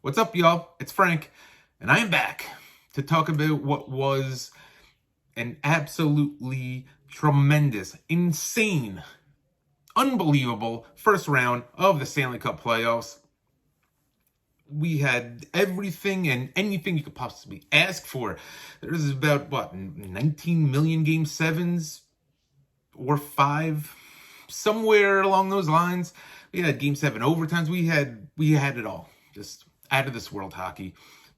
What's up, y'all? It's Frank, and I am back to talk about what was an absolutely tremendous, insane, unbelievable first round of the Stanley Cup playoffs. We had everything and anything you could possibly ask for. There's about, 19 million Game 7s or 5, somewhere along those lines. We had Game 7 overtimes. We had it all. Just out of this world hockey.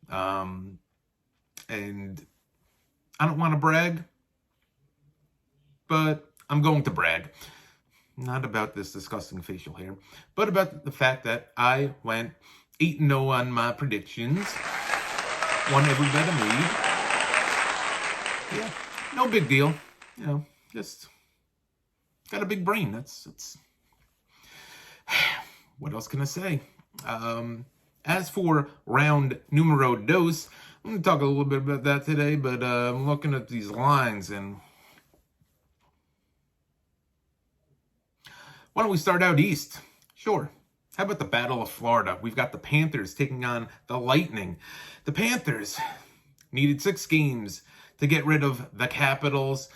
And I don't want to brag, but I'm going to brag. Not about this disgusting facial hair, but about the fact that I went 8-0 on my predictions. Won every bet I made. Yeah, no big deal. Just got a big brain. That's what else can I say? As for round numero dos, I'm going to talk a little bit about that today, but I'm looking at these lines, and why don't we start out east? Sure. How about the Battle of Florida? We've got the Panthers taking on the Lightning. The Panthers needed 6 games to get rid of the Capitals.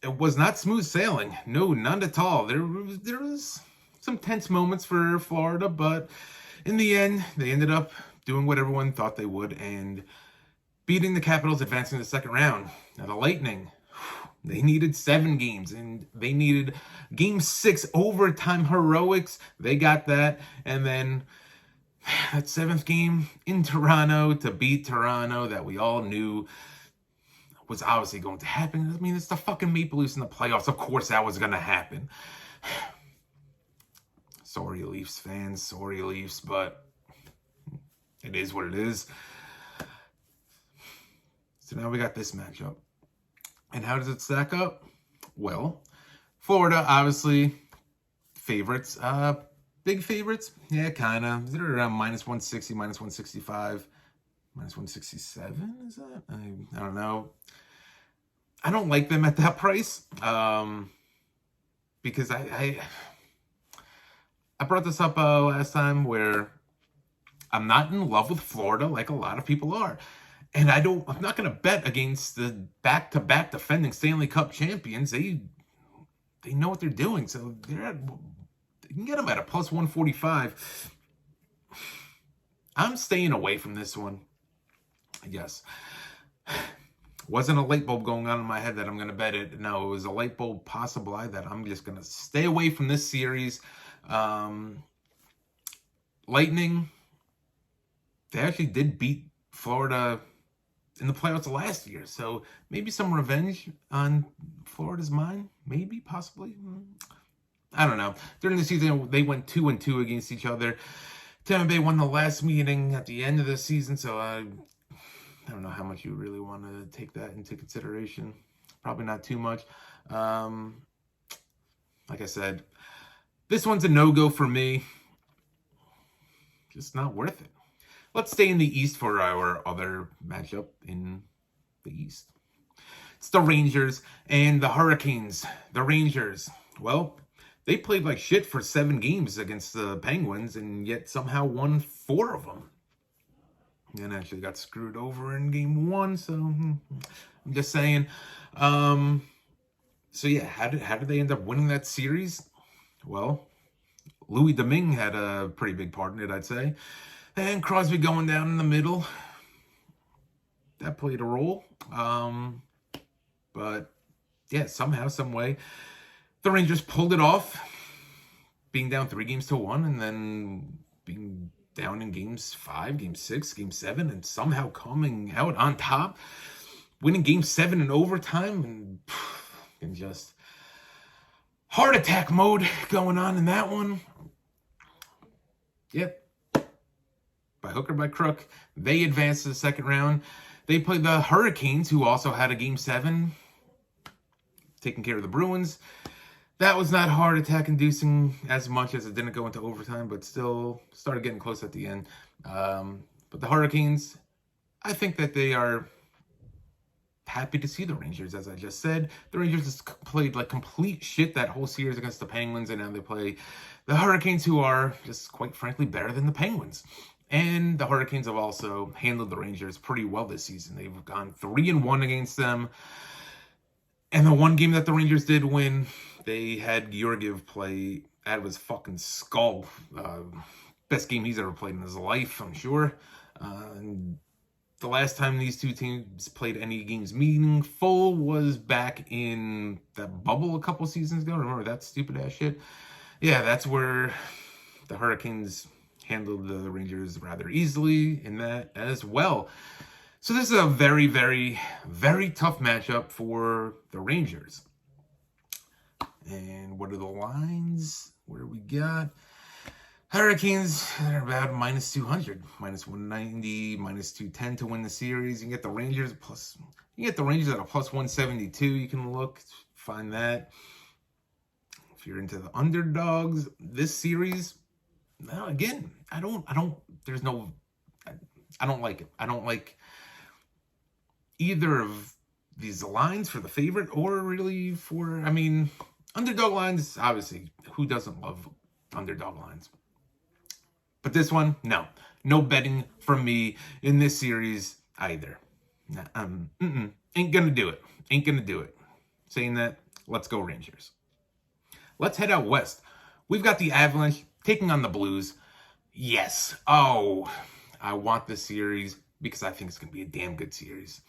It was not smooth sailing. No, none at all. There was some tense moments for Florida, but in the end, they ended up doing what everyone thought they would and beating the Capitals, advancing to the second round. Now, the Lightning, they needed 7 games, and they needed Game 6 overtime heroics. They got that. And then that 7th game in Toronto to beat Toronto that we all knew was obviously going to happen. I mean, it's the fucking Maple Leafs in the playoffs. Of course that was going to happen. Sorry, Leafs fans. Sorry, Leafs, but it is what it is. So now we got this matchup. And how does it stack up? Well, Florida, obviously, favorites. Big favorites? Yeah, kind of. They're around minus 160, minus 165, minus 167, is that? I don't know. I don't like them at that price. Because I brought this up last time where I'm not in love with Florida like a lot of people are. And I'm not going to bet against the back-to-back defending Stanley Cup champions. They know what they're doing. So they can get them at a plus 145. I'm staying away from this one, I guess. Wasn't a light bulb going on in my head that I'm going to bet it. No, it was a light bulb possible eye that I'm just going to stay away from this series. Lightning, they actually did beat Florida in the playoffs last year, so maybe some revenge on Florida's mind. Maybe, possibly. I don't know. During the season, they went 2-2 against each other. Tampa Bay won the last meeting at the end of the season, so I don't know how much you really want to take that into consideration. Probably not too much. Like I said, this one's a no-go for me. Just not worth it. Let's stay in the East for our other matchup in the East. It's the Rangers and the Hurricanes. The Rangers, well, they played like shit for 7 games against the Penguins and yet somehow won 4 of them. And actually got screwed over in Game 1, so I'm just saying. So yeah, how did they end up winning that series? Well, Louis Domingue had a pretty big part in it, I'd say. And Crosby going down in the middle. That played a role. But yeah, somehow, some way, the Rangers pulled it off. Being down 3-1, and then being down in Games 5, Game 6, Game 7, and somehow coming out on top. Winning Game 7 in overtime, and just heart attack mode going on in that one. Yep. By hook or by crook, they advanced to the second round. They played the Hurricanes, who also had a Game 7, taking care of the Bruins. That was not heart attack inducing as much as it didn't go into overtime, but still started getting close at the end. But the Hurricanes, I think that they are happy to see the Rangers, as I just said. The Rangers just played like complete shit that whole series against the Penguins, and now they play the Hurricanes, who are just, quite frankly, better than the Penguins. And the Hurricanes have also handled the Rangers pretty well this season. They've gone 3-1 against them. And the one game that the Rangers did win, they had Georgiev play out of his fucking skull. Best game he's ever played in his life, I'm sure. And the last time these two teams played any games meaningful was back in that bubble a couple seasons ago. Remember that stupid ass shit? Yeah, that's where the Hurricanes handled the Rangers rather easily in that as well. So this is a very, very, very tough matchup for the Rangers. And what are the lines? What do we got? Hurricanes, they're about -200, -190, -210 to win the series. You can get the Rangers at a +172. You can look, find that. If you're into the underdogs, this series, now again, I don't like it. I don't like either of these lines for the favorite or really for, underdog lines, obviously, who doesn't love underdog lines? But this one, no betting from me in this series either. Ain't gonna do it. Saying that, let's go Rangers. Let's head out west. We've got the Avalanche taking on the Blues. Yes. Oh, I want this series because I think it's gonna be a damn good series.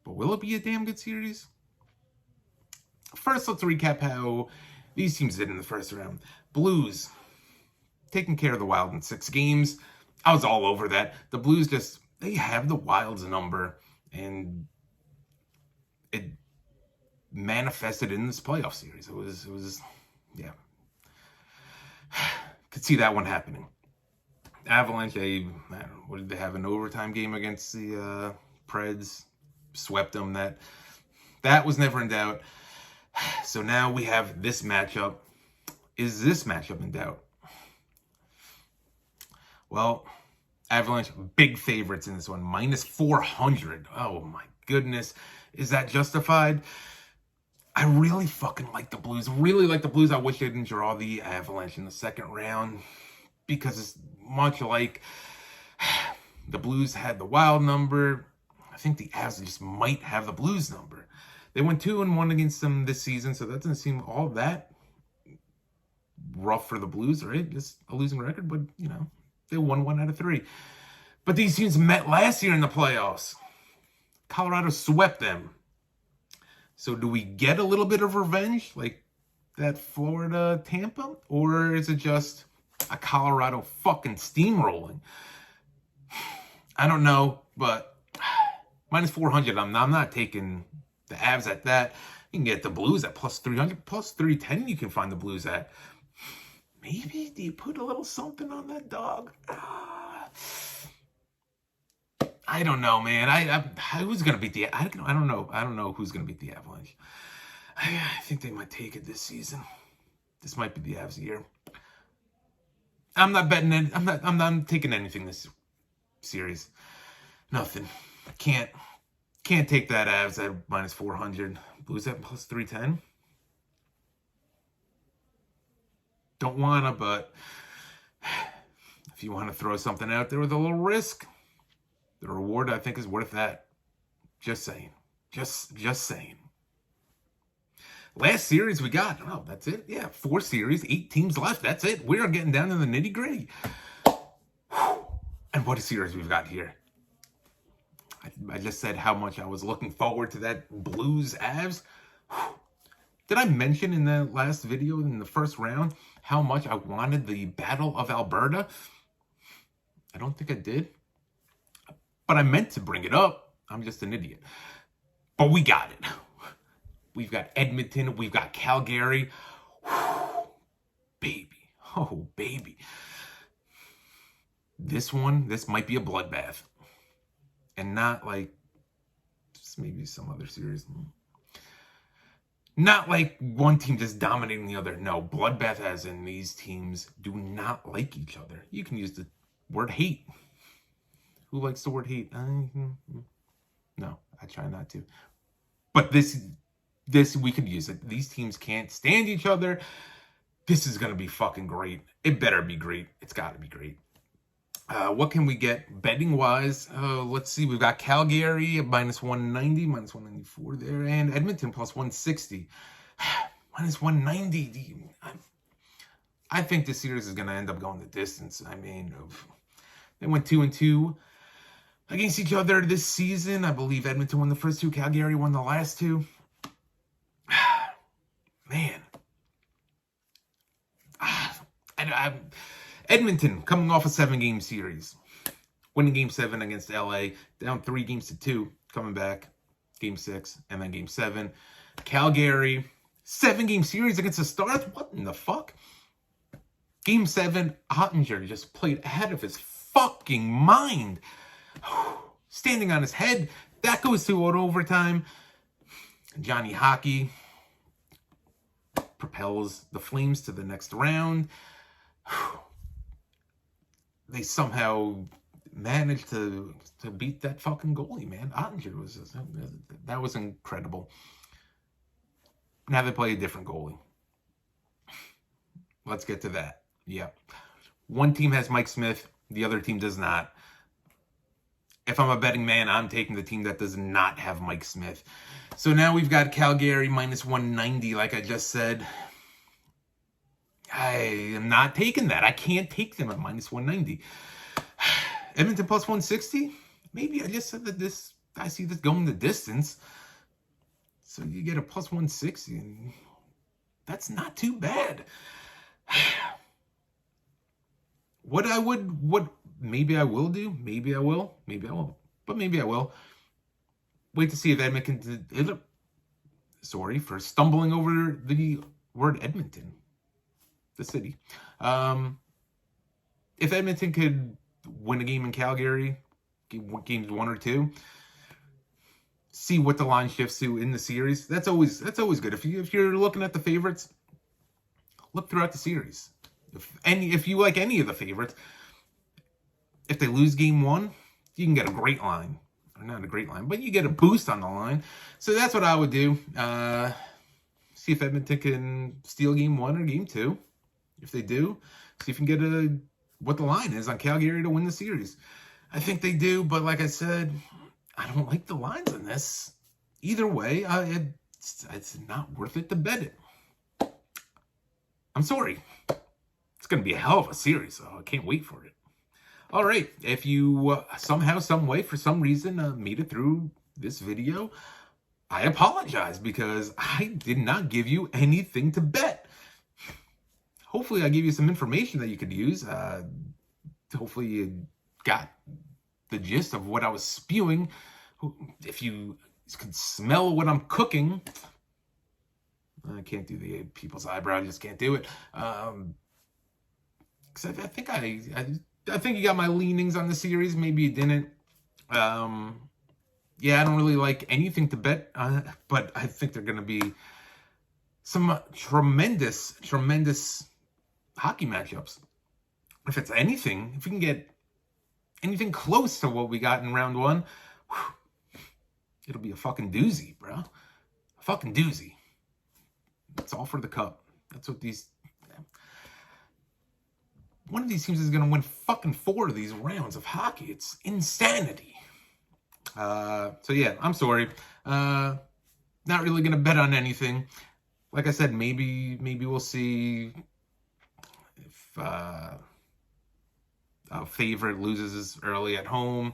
But will it be a damn good series? First, let's recap how these teams did in the first round. Blues taking care of the Wild in 6 games. I was all over that. The Blues they have the Wild's number, and it manifested in this playoff series. It was, yeah. Could see that one happening. Avalanche, what did they have, an overtime game against the Preds? Swept them. That was never in doubt. So now we have this matchup. Is this matchup in doubt? Well, Avalanche, big favorites in this one. -400. Oh my goodness. Is that justified? I really fucking like the Blues. Really like the Blues. I wish they didn't draw the Avalanche in the second round, because it's much like the Blues had the Wild number. I think the Avs just might have the Blues number. They went 2-1 against them this season, so that doesn't seem all that rough for the Blues, right? Just a losing record, but they won 1 out of 3. But these teams met last year in the playoffs. Colorado swept them. So do we get a little bit of revenge, like that Florida Tampa? Or is it just a Colorado fucking steamrolling? I don't know, but -400, I'm not taking the Avs at that. You can get the Blues at +300, +310 you can find the Blues at. Maybe do you put a little something on that dog? I don't know, man. Who's gonna beat the? I don't know. I don't know who's gonna beat the Avalanche. I think they might take it this season. This might be the Avs' year. I'm not betting. I'm not taking anything this series. Nothing. Can't take that Avs at -400. Blues at +310. Don't wanna, but if you want to throw something out there with a little risk, the reward, I think, is worth that. Just saying. Just saying. Last series we got. Oh, that's it. Yeah, 4 series, 8 teams left. That's it. We are getting down to the nitty gritty. And what a series we've got here. I just said how much I was looking forward to that Blues Avs. Did I mention in the last video in the first round how much I wanted the Battle of Alberta? I don't think I did. But I meant to bring it up. I'm just an idiot. But we got it. We've got Edmonton. We've got Calgary. Baby. Oh, baby. This might be a bloodbath. And not like maybe some other series. Not like one team just dominating the other. No, bloodbath as in these teams do not like each other. You can use the word hate. Who likes the word hate? No, I try not to. But this we could use it. These teams can't stand each other. This is going to be fucking great. It better be great. It's got to be great. What can we get betting-wise? Let's see. We've got Calgary at minus 190, minus 194 there, and Edmonton plus 160. Minus 190. I think this series is going to end up going the distance. I mean, they went 2-2 against each other this season. I believe Edmonton won the first two. Calgary won the last two. Man. Edmonton coming off a 7-game series. Winning Game 7 against LA. Down 3-2, coming back. Game 6 and then Game 7. Calgary, 7-game series against the Stars? What in the fuck? Game 7, Ottinger just played out of his fucking mind. Standing on his head. That goes to an overtime. Johnny Hockey propels the Flames to the next round. They somehow managed to beat that fucking goalie, man. Ottinger that was incredible. Now they play a different goalie. Let's get to that. Yeah. One team has Mike Smith, the other team does not. If I'm a betting man, I'm taking the team that does not have Mike Smith. So now we've got Calgary minus 190, like I just said. I am not taking that. I can't take them at minus 190. Edmonton plus 160? Maybe I just said that I see this going the distance. So you get a plus 160, and that's not too bad. Maybe I will do, maybe I will, maybe I won't, but maybe I will. Wait to see if Edmonton, sorry for stumbling over the word Edmonton, the city. If Edmonton could win a game in Calgary, games 1 or 2, see what the line shifts to in the series. That's always good. If you're looking at the favorites, look throughout the series. If you like any of the favorites, if they lose game 1, you can get a great line. Or not a great line, but you get a boost on the line. So that's what I would do. See if Edmonton can steal game 1 or game 2. If they do, see if you can get what the line is on Calgary to win the series. I think they do, but like I said, I don't like the lines on this. Either way, it's not worth it to bet it. I'm sorry. It's going to be a hell of a series, so I can't wait for it. All right, if you somehow, some way, for some reason, made it through this video, I apologize because I did not give you anything to bet. Hopefully, I gave you some information that you could use. Hopefully, you got the gist of what I was spewing. If you could smell what I'm cooking, I can't do the people's eyebrow. I just can't do it. Because I think I think you got my leanings on the series. Maybe you didn't. Yeah, I don't really like anything to bet, but I think they're going to be some tremendous hockey matchups. If it's anything, if we can get anything close to what we got in round 1, it'll be a fucking doozy, bro. A fucking doozy. It's all for the cup. That's what one of these teams is going to win fucking 4 of these rounds of hockey. It's insanity. So yeah, I'm sorry. Not really going to bet on anything. Like I said, maybe we'll see if a favorite loses early at home.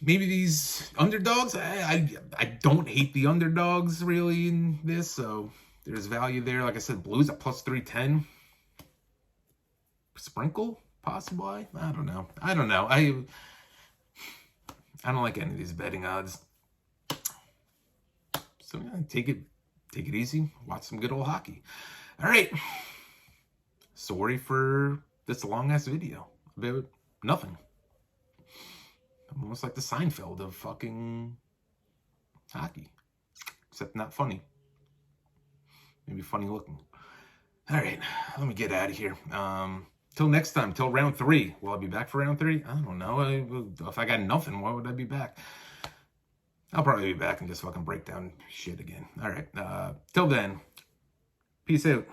Maybe these underdogs. I don't hate the underdogs really in this, so there's value there. Like I said, Blues at plus 310. Sprinkle, possibly. I don't know. I don't like any of these betting odds. So yeah, take it easy. Watch some good old hockey. All right. Sorry for this long ass video about nothing. I'm almost like the Seinfeld of fucking hockey, except not funny. Maybe funny looking. All right, let me get out of here. Till next time, till round 3. Will I be back for round 3? I don't know. If I got nothing, why would I be back? I'll probably be back and just fucking break down shit again. All right. Till then, peace out.